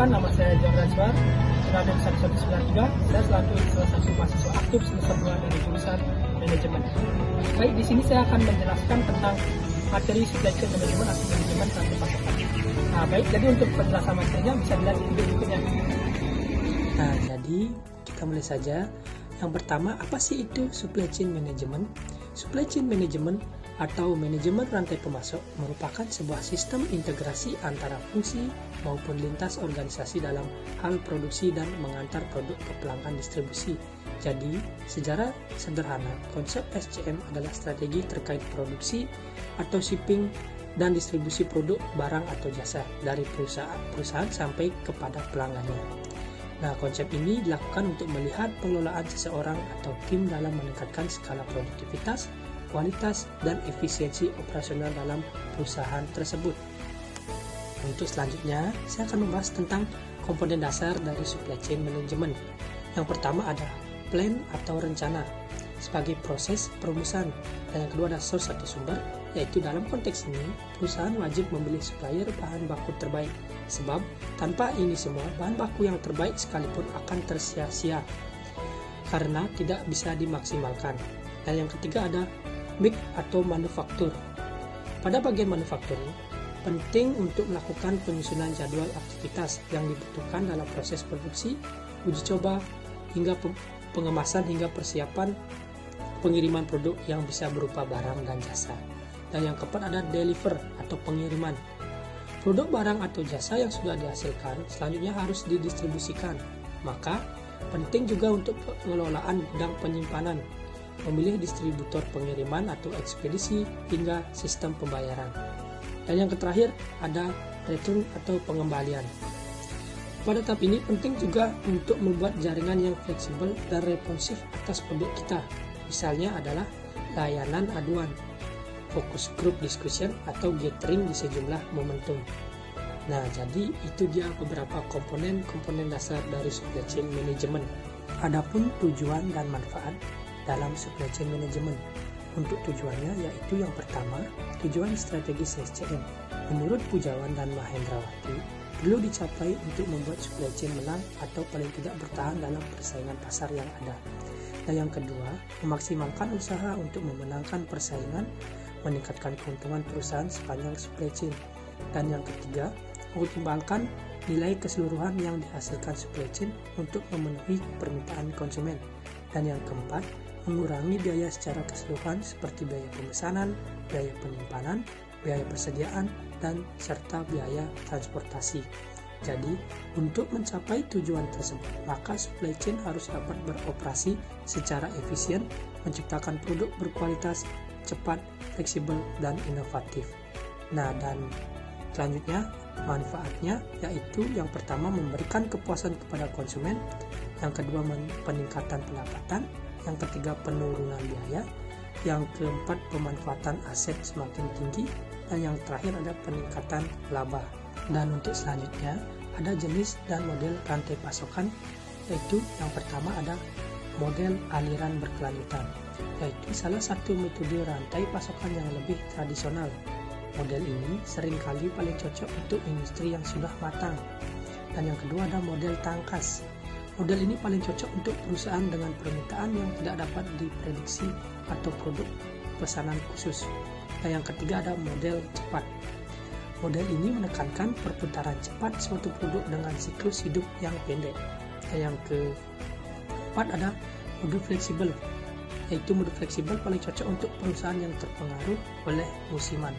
Perkenalkan, nama saya John Razwar, Raden 1193. Saya selaku salah satu mahasiswa aktif semester 2 dari jurusan manajemen. Baik, di sini saya akan menjelaskan tentang materi supply chain management atau manajemen rantai pasokan. Nah, baik, jadi untuk penjelasan materinya bisa dilihat di video berikutnya. Nah, jadi kita mulai saja. Yang pertama, apa sih itu supply chain management? Supply chain management atau manajemen rantai pemasok merupakan sebuah sistem integrasi antara fungsi maupun lintas organisasi dalam hal produksi dan mengantar produk ke pelanggan distribusi. Jadi, secara sederhana, konsep SCM adalah strategi terkait produksi atau shipping dan distribusi produk, barang atau jasa dari perusahaan sampai kepada pelanggannya. Nah, konsep ini dilakukan untuk melihat pengelolaan seseorang atau tim dalam meningkatkan skala produktivitas, kualitas, dan efisiensi operasional dalam perusahaan tersebut. Untuk selanjutnya, saya akan membahas tentang komponen dasar dari supply chain management. Yang pertama ada plan atau rencana sebagai proses perumusan, dan yang kedua ada source atau sumber, yaitu dalam konteks ini perusahaan wajib membeli supplier bahan baku terbaik, sebab tanpa ini semua bahan baku yang terbaik sekalipun akan tersia-sia karena tidak bisa dimaksimalkan. Dan yang ketiga ada make atau manufaktur. Pada bagian manufakturing, penting untuk melakukan penyusunan jadwal aktivitas yang dibutuhkan dalam proses produksi, uji coba, hingga pengemasan hingga persiapan pengiriman produk yang bisa berupa barang dan jasa. Dan yang keempat ada deliver atau pengiriman. Produk barang atau jasa yang sudah dihasilkan selanjutnya harus didistribusikan. Maka penting juga untuk pengelolaan gudang penyimpanan, memilih distributor pengiriman atau ekspedisi hingga sistem pembayaran. Dan yang terakhir ada return atau pengembalian. Pada tahap ini penting juga untuk membuat jaringan yang fleksibel dan responsif atas produk kita. Misalnya adalah layanan aduan, focus group discussion, atau gathering di sejumlah momentum. Nah, jadi itu dia beberapa komponen dasar dari supply chain management. Adapun tujuan dan manfaat dalam supply chain management. Untuk tujuannya yaitu yang pertama, tujuan strategis SCM. Menurut Pujawan dan Mahendrawati, perlu dicapai untuk membuat supply chain menang atau paling tidak bertahan dalam persaingan pasar yang ada. Dan yang kedua, memaksimalkan usaha untuk memenangkan persaingan, meningkatkan keuntungan perusahaan sepanjang supply chain. Dan yang ketiga, mengoptimalkan nilai keseluruhan yang dihasilkan supply chain untuk memenuhi permintaan konsumen. Dan yang keempat, mengurangi biaya secara keseluruhan seperti biaya pemesanan, biaya penyimpanan, biaya persediaan, dan serta biaya transportasi. Jadi, untuk mencapai tujuan tersebut, maka supply chain harus dapat beroperasi secara efisien, menciptakan produk berkualitas, cepat, fleksibel, dan inovatif. Nah, dan selanjutnya manfaatnya yaitu yang pertama memberikan kepuasan kepada konsumen, yang kedua peningkatan pendapatan, yang ketiga penurunan biaya, yang keempat pemanfaatan aset semakin tinggi, dan yang terakhir ada peningkatan laba. Dan untuk selanjutnya ada jenis dan model rantai pasokan, yaitu yang pertama ada model aliran berkelanjutan, yaitu salah satu metode rantai pasokan yang lebih tradisional. Model ini seringkali paling cocok untuk industri yang sudah matang. Dan yang kedua ada model tangkas. Model ini paling cocok untuk perusahaan dengan permintaan yang tidak dapat diprediksi atau produk pesanan khusus. Dan yang ketiga ada model cepat. Model ini menekankan perputaran cepat suatu produk dengan siklus hidup yang pendek. Dan yang keempat ada mode fleksibel, yaitu mode fleksibel paling cocok untuk perusahaan yang terpengaruh oleh musiman.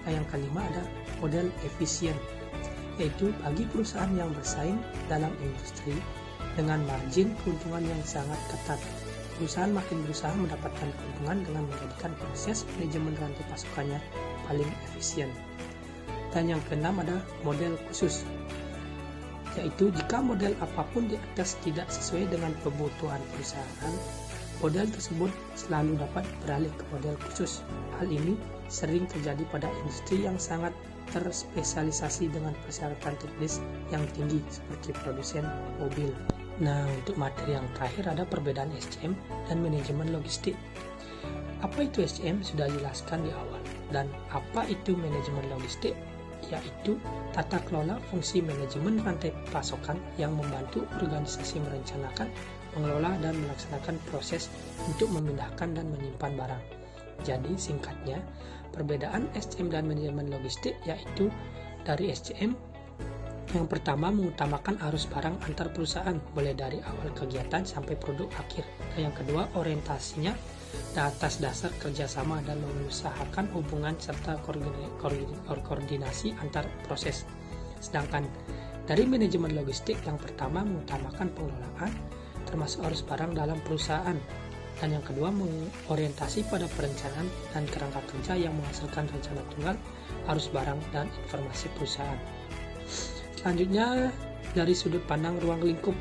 Dan yang kelima ada model efisien, yaitu bagi perusahaan yang bersaing dalam industri dengan margin keuntungan yang sangat ketat. Perusahaan makin berusaha mendapatkan keuntungan dengan menjadikan proses manajemen rantai pasokannya paling efisien. Dan yang keenam ada model khusus, yaitu jika model apapun di atas tidak sesuai dengan kebutuhan perusahaan, model tersebut selalu dapat beralih ke model khusus. Hal ini sering terjadi pada industri yang sangat terspesialisasi dengan persyaratan teknis yang tinggi seperti produsen mobil. Nah, untuk materi yang terakhir ada perbedaan SCM dan manajemen logistik. Apa itu SCM sudah dijelaskan di awal, dan apa itu manajemen logistik? yaitu tata kelola fungsi manajemen rantai pasokan yang membantu organisasi merencanakan, mengelola, dan melaksanakan proses untuk memindahkan dan menyimpan barang. Jadi singkatnya, perbedaan SCM dan manajemen logistik yaitu dari SCM yang pertama mengutamakan arus barang antar perusahaan mulai dari awal kegiatan sampai produk akhir. Dan yang kedua orientasinya atas dasar kerjasama dan mengusahakan hubungan serta koordinasi antar proses. Sedangkan dari manajemen logistik yang pertama mengutamakan pengelolaan termasuk arus barang dalam perusahaan, dan yang kedua mengorientasi pada perencanaan dan kerangka kerja yang menghasilkan rencana tunggal, arus barang, dan informasi perusahaan. Selanjutnya dari sudut pandang ruang lingkup,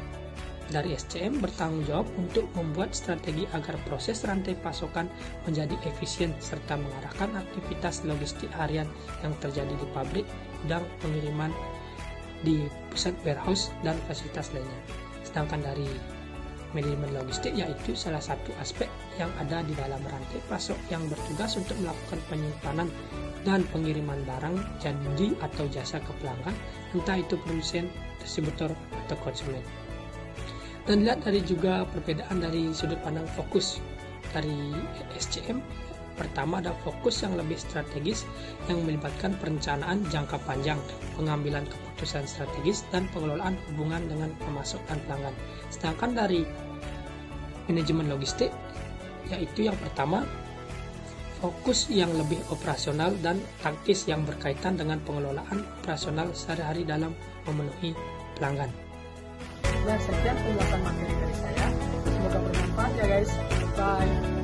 dari SCM bertanggung jawab untuk membuat strategi agar proses rantai pasokan menjadi efisien serta mengarahkan aktivitas logistik harian yang terjadi di pabrik, gudang, pengiriman, di pusat warehouse, dan fasilitas lainnya. Sedangkan dari manajemen logistik yaitu salah satu aspek yang ada di dalam rantai pasok yang bertugas untuk melakukan penyimpanan dan pengiriman barang janji atau jasa ke pelanggan, entah itu produsen, distributor, atau konsumen. Dan lihat dari juga perbedaan dari sudut pandang fokus dari SCM. Pertama ada fokus yang lebih strategis yang melibatkan perencanaan jangka panjang, pengambilan keputusan strategis, dan pengelolaan hubungan dengan pemasok dan pelanggan. Sedangkan dari manajemen logistik yaitu yang pertama fokus yang lebih operasional dan taktis yang berkaitan dengan pengelolaan operasional sehari-hari dalam memenuhi pelanggan. Dan sekian penjelasan materi dari saya. Semoga bermanfaat ya guys. Bye.